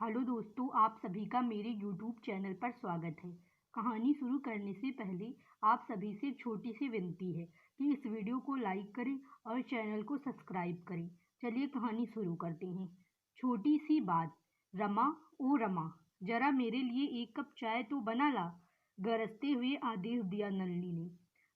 Hello दोस्तों, आप सभी का मेरे यूट्यूब चैनल पर स्वागत है। कहानी शुरू करने से पहले आप सभी से छोटी सी विनती है कि इस वीडियो को लाइक करें और चैनल को सब्सक्राइब करें। चलिए कहानी शुरू करते हैं। छोटी सी बात। रमा, ओ रमा, जरा मेरे लिए एक कप चाय तो बना ला, गरजते हुए आदेश दिया नलिनी ने।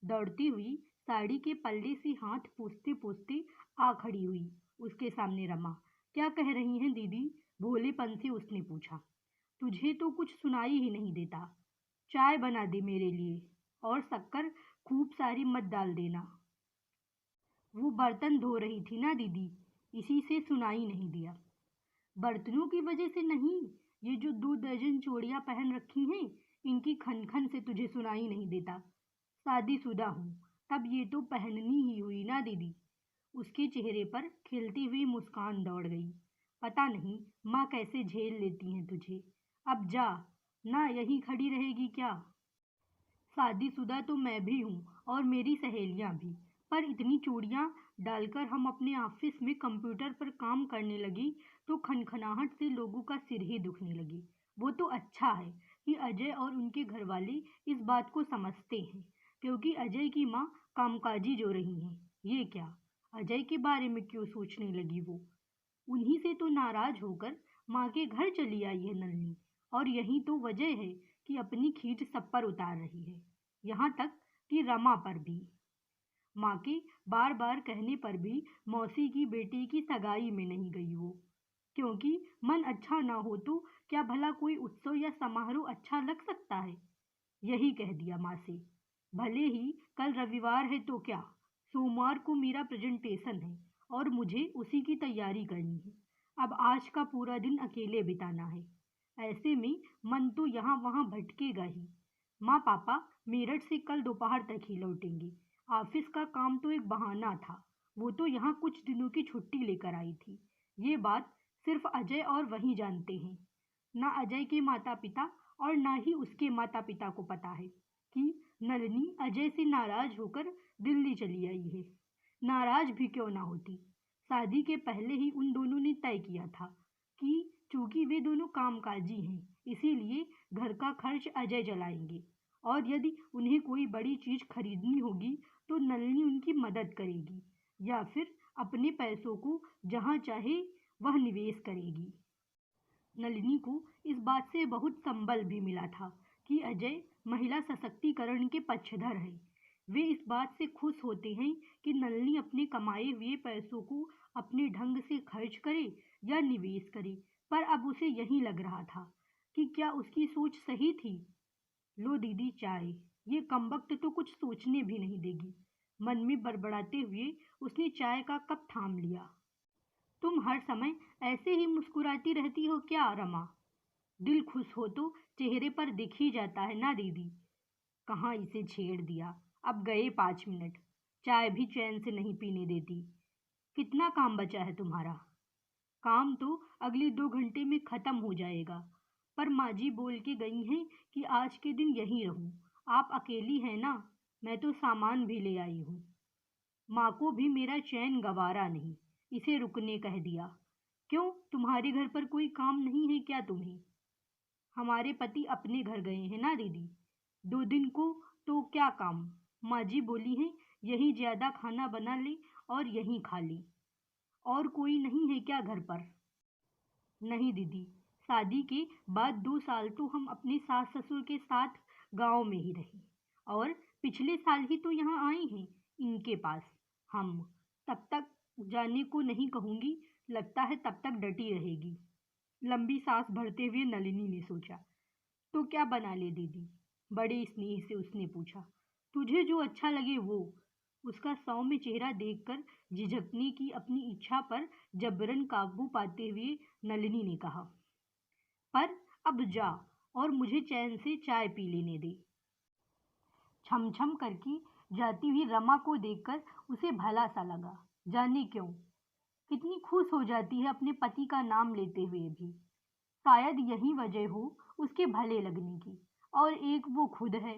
दौड़ती हुई साड़ी के पल्ले से हाथ पोंछते पोंछते आ खड़ी हुई उसके सामने रमा। क्या कह रही हैं दीदी? भोलेपन से उसने पूछा। तुझे तो कुछ सुनाई ही नहीं देता। चाय बना दे मेरे लिए, और शक्कर खूब सारी मत डाल देना। वो बर्तन धो रही थी ना दीदी, इसी से सुनाई नहीं दिया। बर्तनों की वजह से नहीं, ये जो 2 दर्जन चूड़ियां पहन रखी हैं, इनकी खनखन से तुझे सुनाई नहीं देता। शादीशुदा हूँ, तब ये तो पहननी ही हुई ना दीदी। उसके चेहरे पर खिलती हुई मुस्कान दौड़ गई। पता नहीं माँ कैसे झेल लेती हैं तुझे। अब जा, ना यहीं खड़ी रहेगी क्या? शादीशुदा तो मैं भी हूँ और मेरी सहेलियाँ भी, पर इतनी चूड़ियाँ डालकर हम अपने ऑफिस में कंप्यूटर पर काम करने लगी तो खनखनाहट से लोगों का सिर ही दुखने लगी। वो तो अच्छा है कि अजय और उनके घरवाले इस बात को समझते हैं, क्योंकि अजय की माँ कामकाजी जो रही हैं। ये क्या, अजय के बारे में क्यों सोचने लगी वो? उन्हीं से तो नाराज होकर माँ के घर चली आई है नलनी, और यही तो वजह है कि अपनी खींच सब पर उतार रही है, यहाँ तक कि रमा पर भी। माँ के बार बार कहने पर भी मौसी की बेटी की सगाई में नहीं गई वो, क्योंकि मन अच्छा ना हो तो क्या भला कोई उत्सव या समारोह अच्छा लग सकता है? यही कह दिया माँ से। भले ही कल रविवार है तो क्या, सोमवार को मेरा प्रेजेंटेशन है और मुझे उसी की तैयारी करनी है। अब आज का पूरा दिन अकेले बिताना है। ऐसे में मन तो यहाँ वहाँ भटकेगा ही। माँ पापा मेरठ से कल दोपहर तक ही लौटेंगे। ऑफिस का काम तो एक बहाना था, वो तो यहाँ कुछ दिनों की छुट्टी लेकर आई थी। ये बात सिर्फ अजय और वही जानते हैं। ना अजय के माता पिता और ना ही उसके माता पिता को पता है कि नलिनी अजय से नाराज होकर दिल्ली चली आई है। नाराज भी क्यों ना होती, शादी के पहले ही उन दोनों ने तय किया था कि चूंकि वे दोनों कामकाजी हैं, इसीलिए घर का खर्च अजय चलाएंगे, और यदि उन्हें कोई बड़ी चीज खरीदनी होगी तो नलिनी उनकी मदद करेगी, या फिर अपने पैसों को जहाँ चाहे वह निवेश करेगी। नलिनी को इस बात से बहुत संबल भी मिला था कि अजय महिला सशक्तिकरण के पक्षधर है। वे इस बात से खुश होते हैं कि नलिनी अपने कमाए हुए पैसों को अपने ढंग से खर्च करे या निवेश करे, पर अब उसे यही लग रहा था कि क्या उसकी सोच सही थी। लो दीदी चाय, ये कमबख्त तो कुछ सोचने भी नहीं देगी। मन में बड़बड़ाते हुए उसने चाय का कप थाम लिया। तुम हर समय ऐसे ही मुस्कुराती रहती हो क्या रमा? दिल खुश हो तो चेहरे पर दिख ही जाता है ना दीदी। कहाँ इसे छेड़ दिया। अब गए 5 मिनट, चाय भी चैन से नहीं पीने देती। कितना काम बचा है तुम्हारा? काम तो अगले 2 घंटे में खत्म हो जाएगा, पर माँ जी बोल के गई हैं कि आज के दिन यहीं रहूं। आप अकेली हैं ना, मैं तो सामान भी ले आई हूँ। माँ को भी मेरा चैन गवारा नहीं, इसे रुकने कह दिया। क्यों, तुम्हारे घर पर कोई काम नहीं है क्या तुम्हें? हमारे पति अपने घर गए हैं ना दीदी, 2 दिन को, तो क्या काम? माँ जी बोली हैं यही ज्यादा खाना बना ले और यहीं खा ले। और कोई नहीं है क्या घर पर? नहीं दीदी, शादी के बाद 2 साल तो हम अपने सास ससुर के साथ गांव में ही रहे, और पिछले साल ही तो यहाँ आए हैं इनके पास हम। तब तक जाने को नहीं कहूँगी, लगता है तब तक डटी रहेगी। लंबी सांस भरते हुए नलिनी ने सोचा। तो क्या बना ले दीदी? बड़े स्नेह से उसने पूछा। तुझे जो अच्छा लगे वो। उसका सौम्य चेहरा देखकर झिझकने की अपनी इच्छा पर जबरन काबू पाते हुए नलिनी ने कहा, पर अब जा और मुझे चैन से चाय पी लेने दे। छम छम करके जाती हुई रमा को देखकर उसे भला सा लगा, जाने क्यों कितनी खुश हो जाती है अपने पति का नाम लेते हुए भी। शायद यही वजह हो उसके भले लगने की, और एक वो खुद है।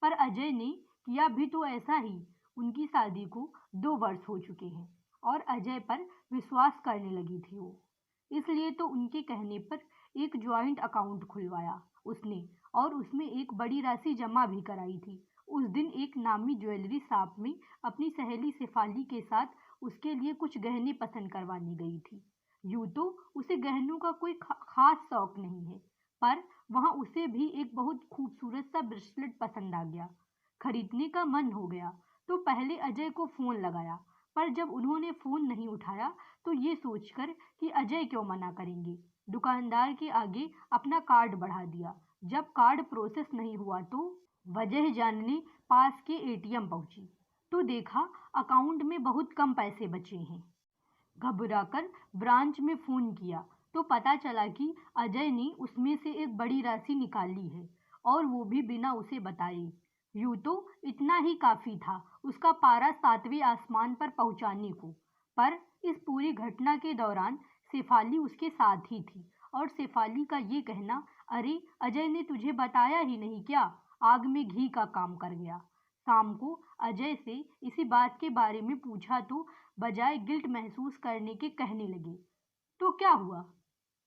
पर अजय ने किया भी तो ऐसा ही। उनकी शादी को 2 वर्ष हो चुके हैं और अजय पर विश्वास करने लगी थी वो। इसलिए तो उनके कहने पर एक ज्वाइंट अकाउंट खुलवाया उसने और उसमें एक बड़ी राशि जमा भी कराई थी। उस दिन एक नामी ज्वेलरी शॉप में अपनी सहेली शेफाली के साथ उसके लिए कुछ गहने पसंद करवाने गई थी। यूं तो उसे गहनों का कोई खास शौक नहीं है, पर वहां उसे भी एक बहुत खूबसूरत सा ब्रेसलेट पसंद आ गया। खरीदने का मन हो गया तो पहले अजय को फोन लगाया, पर जब उन्होंने फोन नहीं उठाया तो ये सोचकर कि अजय क्यों मना करेंगे, दुकानदार के आगे अपना कार्ड बढ़ा दिया। जब कार्ड प्रोसेस नहीं हुआ तो वजह जानने पास के एटीएम पहुंची तो देखा अकाउंट में बहुत कम पैसे बचे हैं। घबराकर ब्रांच में फोन किया तो पता चला कि अजय ने उसमें से एक बड़ी राशि निकाली है और वो भी बिना उसे बताए। यूं तो इतना ही काफी था उसका पारा 7वें आसमान पर पहुंचाने को, पर इस पूरी घटना के दौरान शेफाली उसके साथ ही थी और शेफाली का ये कहना, अरे अजय ने तुझे बताया ही नहीं क्या, आग में घी का काम कर गया। शाम को अजय से इसी बात के बारे में पूछा तो बजाय गिल्ट महसूस करने के कहने लगे, तो क्या हुआ,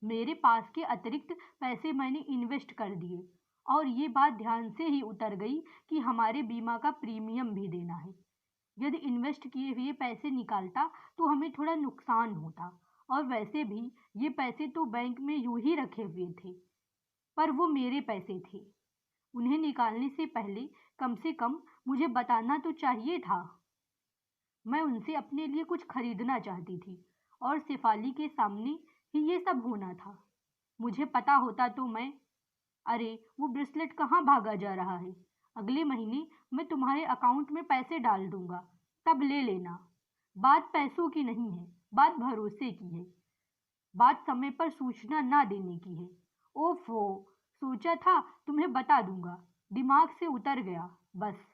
मेरे पास के अतिरिक्त पैसे मैंने इन्वेस्ट कर दिए और ये बात ध्यान से ही उतर गई कि हमारे बीमा का प्रीमियम भी देना है। यदि इन्वेस्ट किए हुए पैसे निकालता तो हमें थोड़ा नुकसान होता और वैसे भी ये पैसे तो बैंक में यूं ही रखे हुए थे, पर वो मेरे पैसे थे, उन्हें निकालने से पहले कम से कम मुझे बताना तो चाहिए था। मैं उनसे अपने लिए कुछ खरीदना चाहती थी और शेफाली के सामने ही ये सब होना था। मुझे पता होता तो मैं, अरे वो ब्रेसलेट कहाँ भागा जा रहा है, अगले महीने मैं तुम्हारे अकाउंट में पैसे डाल दूंगा, तब ले लेना। बात पैसों की नहीं है, बात भरोसे की है, बात समय पर सूचना ना देने की है। ओफो, सोचा था तुम्हें बता दूंगा, दिमाग से उतर गया बस।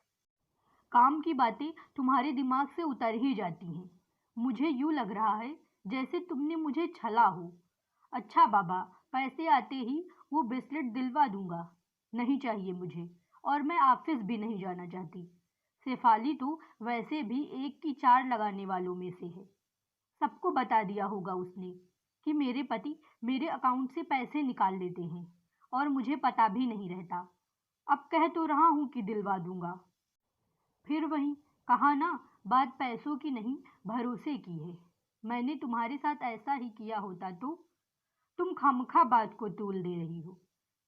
काम की बातें तुम्हारे दिमाग से उतर ही जाती हैं। मुझे यूं लग रहा है जैसे तुमने मुझे छला हो। अच्छा बाबा, पैसे आते ही वो ब्रेसलेट दिलवा दूंगा। नहीं चाहिए मुझे, और मैं ऑफिस भी नहीं जाना चाहती। शेफाली तो वैसे भी एक की चार लगाने वालों में से है। सबको बता दिया होगा उसने कि मेरे पति मेरे अकाउंट से पैसे निकाल लेते हैं और मुझे पता भी नहीं रहता। अब कह तो रहा हूं कि दिलवा दूंगा। फिर वही कहा ना, बात पैसों की नहीं भरोसे की है। मैंने तुम्हारे साथ ऐसा ही किया होता तो। तुम खामखा बात को तूल दे रही हो।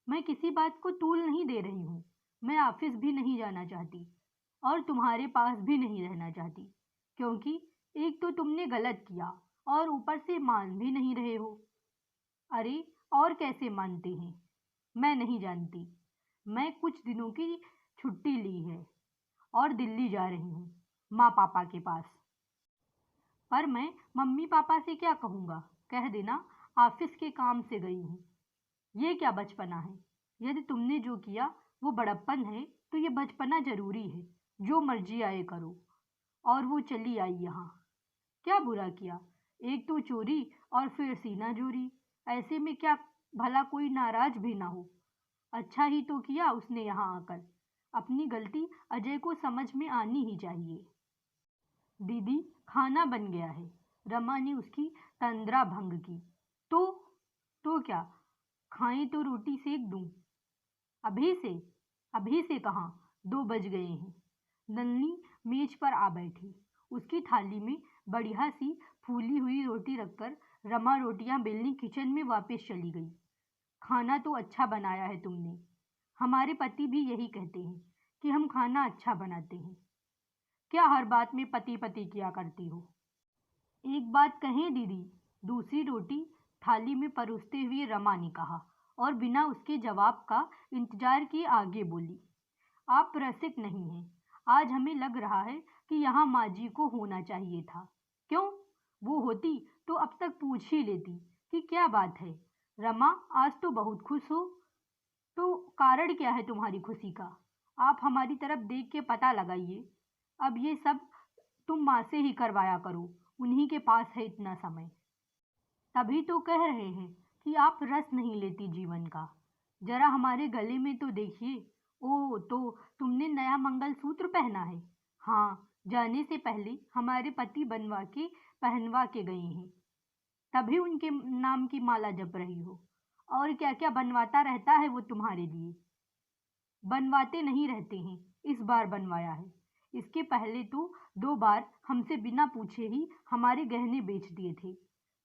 मैं किसी बात को तूल नहीं दे रही हूँ। मैं ऑफिस भी नहीं जाना चाहती और तुम्हारे पास भी नहीं रहना चाहती, क्योंकि एक तो तुमने गलत किया और ऊपर से मान भी नहीं रहे हो। अरे, और कैसे मानते हैं, मैं नहीं जानती। मैं कुछ दिनों की छुट्टी ली है और दिल्ली जा रही हूँ माँ पापा के पास। पर मैं मम्मी पापा से क्या कहूँगा, कह देना ऑफिस के काम से गई हूँ। ये क्या बचपना है। यदि तुमने जो किया वो बड़प्पन है तो ये बचपना जरूरी है, जो मर्जी आए करो। और वो चली आई यहाँ, क्या बुरा किया, एक तो चोरी और फिर सीना जोरी। ऐसे में क्या भला कोई नाराज भी ना हो। अच्छा ही तो किया उसने यहाँ आकर। अपनी गलती अजय को समझ में आनी ही चाहिए। दीदी, खाना बन गया है, रमा ने उसकी तंद्रा भंग की। तो क्या, खाएं तो रोटी सेक दूं? अभी से? अभी से कहाँ, 2 बज गए हैं। नन्ही मेज पर आ बैठी। उसकी थाली में बढ़िया सी फूली हुई रोटी रखकर रमा रोटियां बेलने किचन में वापस चली गई। खाना तो अच्छा बनाया है तुमने। हमारे पति भी यही कहते हैं कि हम खाना अच्छा बनाते हैं। क्या हर बात में पति पति किया करती हो? एक बात कहें दीदी, दूसरी रोटी थाली में परोसते हुए रमा ने कहा और बिना उसके जवाब का इंतजार किए आगे बोली, आप रसिक नहीं हैं। आज हमें लग रहा है कि यहाँ माँ जी को होना चाहिए था। क्यों? वो होती तो अब तक पूछ ही लेती कि क्या बात है। रमा, आज तो बहुत खुश हो। तो कारण क्या है तुम्हारी खुशी का? आप हमारी तरफ देख के पता लगाइए। अब ये सब तुम माँ से ही करवाया करो, उन्हीं के पास है इतना समय। तभी तो कह रहे हैं कि आप रस नहीं लेती जीवन का। जरा हमारे गले में तो देखिए। ओह, तो तुमने नया मंगलसूत्र पहना है? हाँ, जाने से पहले हमारे पति बनवा के पहनवा के गए हैं। तभी उनके नाम की माला जप रही हो। और क्या क्या बनवाता रहता है वो तुम्हारे लिए। बनवाते नहीं रहते हैं, इस बार बनवाया है। इसके पहले तो 2 बार हमसे बिना पूछे ही हमारे गहने बेच दिए थे।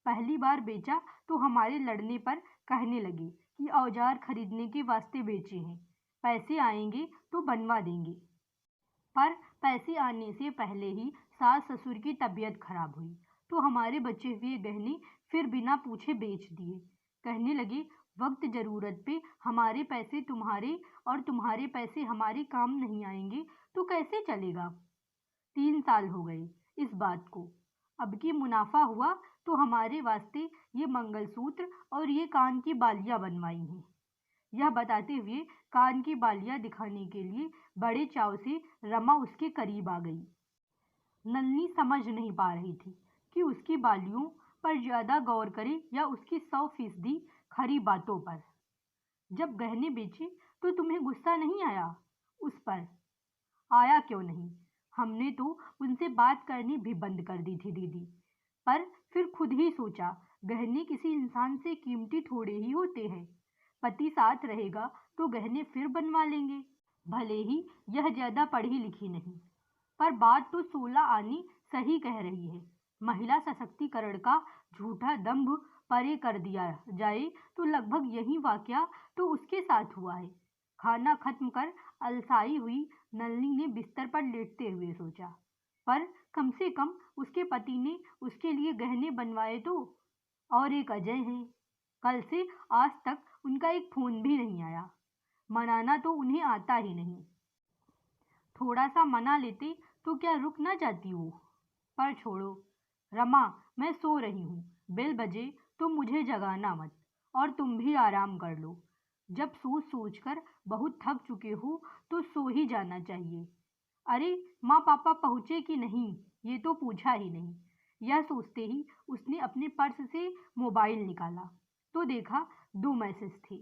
पहली बार बेचा तो हमारे लड़ने पर कहने लगे कि औजार खरीदने के वास्ते बेचे हैं, पैसे आएंगे तो बनवा देंगे। पर पैसे आने से पहले ही सास ससुर की तबीयत खराब हुई तो हमारे बचे हुए गहने फिर बिना पूछे बेच दिए। कहने लगे वक्त जरूरत पे हमारे पैसे तुम्हारे और तुम्हारे पैसे हमारे काम नहीं आएंगे तो कैसे चलेगा। 3 साल हो गए इस बात को। अब की मुनाफा हुआ तो हमारे वास्ते ये मंगलसूत्र और ये कान की बालियां बनवाई हैं। यह बताते हुए कान की बालियां दिखाने के लिए बड़े चाव से रमा उसके करीब आ गई। नन्ही समझ नहीं पा रही थी कि उसकी बालियों पर ज्यादा गौर करे या उसकी 100% खरी बातों पर। जब गहने बेचे तो तुम्हें गुस्सा नहीं आया उस पर? आया क्यों नहीं, हमने तो उनसे बात करनी भी बंद कर दी थी दीदी। पर फिर खुद ही सोचा गहने किसी इंसान से कीमती थोड़े ही होते हैं। पति साथ रहेगा तो गहने फिर बनवा लेंगे, भले ही यह ज्यादा पढ़ी लिखी नहीं। पर बात तो 16 आनी सही कह रही है। महिला सशक्तिकरण का झूठा दंभ परे कर दिया जाए तो लगभग यही वाकया तो उसके साथ हुआ है। खाना खत्म कर अलसाई हुई नलिनी ने बिस्तर पर लेटते हुए सोचा, पर कम से कम उसके पति ने उसके लिए गहने बनवाए तो। और एक अजय है, कल से आज तक उनका एक फोन भी नहीं आया। मनाना तो उन्हें आता ही नहीं। थोड़ा सा मना लेते तो क्या रुक ना जाती वो। पर छोड़ो रमा, मैं सो रही हूँ। बेल बजे तो मुझे जगाना मत, और तुम भी आराम कर लो। जब सोच सोच कर बहुत थक चुके हो तो सो ही जाना चाहिए। अरे माँ पापा पहुँचे कि नहीं ये तो पूछा ही नहीं। यह सोचते ही उसने अपने पर्स से मोबाइल निकाला तो देखा 2 मैसेज थे।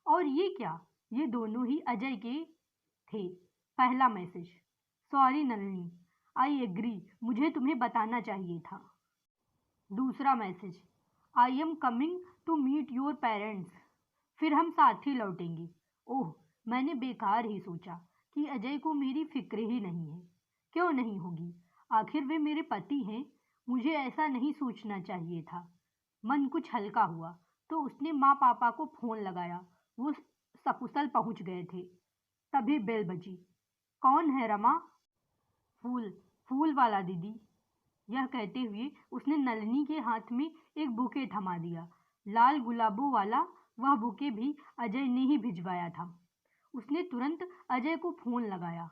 और ये क्या, ये दोनों ही अजय के थे। पहला message, sorry Nalini, I agree, मुझे तुम्हें बताना चाहिए था। दूसरा message, I am coming to meet your parents, फिर हम साथ ही लौटेंगे। ओह, मैंने बेकार ही सोचा कि अजय को मेरी फिक्र ही नहीं है। क्यों नहीं होगी, आखिर वे मेरे पति हैं। मुझे ऐसा नहीं सोचना चाहिए था। मन कुछ हल्का हुआ तो उसने माँ पापा को फोन लगाया। वो सकुशल पहुंच गए थे। तभी बेल बजी। कौन है रमा? फूल, फूल वाला दीदी। यह कहते हुए उसने नलिनी के हाथ में एक बुके थमा दिया। लाल गुलाबों वाला वह बुके भी अजय ने ही भिजवाया था। उसने तुरंत अजय को फोन लगाया।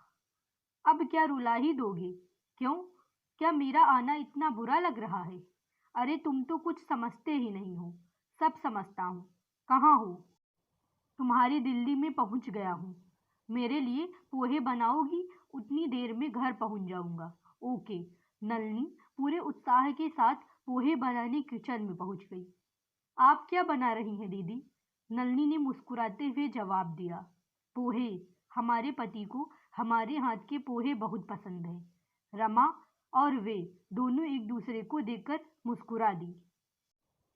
अब क्या रुला ही दोगे? क्यों, क्या मेरा आना इतना बुरा लग रहा है? अरे तुम तो कुछ समझते ही नहीं हो। सब समझता हूँ। कहाँ हो? तुम्हारी दिल्ली में पहुंच गया हूँ। मेरे लिए पोहे बनाओगी? उतनी देर में घर पहुंच जाऊंगा। ओके। नलिनी पूरे उत्साह के साथ पोहे बनाने किचन में पहुंच गई। आप क्या बना रही हैं दीदी? नलिनी ने मुस्कुराते हुए जवाब दिया, पोहे। हमारे पति को हमारे हाथ के पोहे बहुत पसंद है। रमा और वे दोनों एक दूसरे को देखकर मुस्कुरा दी।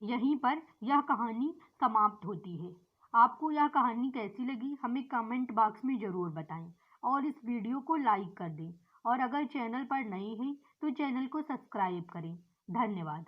यहीं पर यह कहानी समाप्त होती है। आपको यह कहानी कैसी लगी हमें कमेंट बॉक्स में ज़रूर बताएं और इस वीडियो को लाइक कर दें। और अगर चैनल पर नए हैं तो चैनल को सब्सक्राइब करें। धन्यवाद।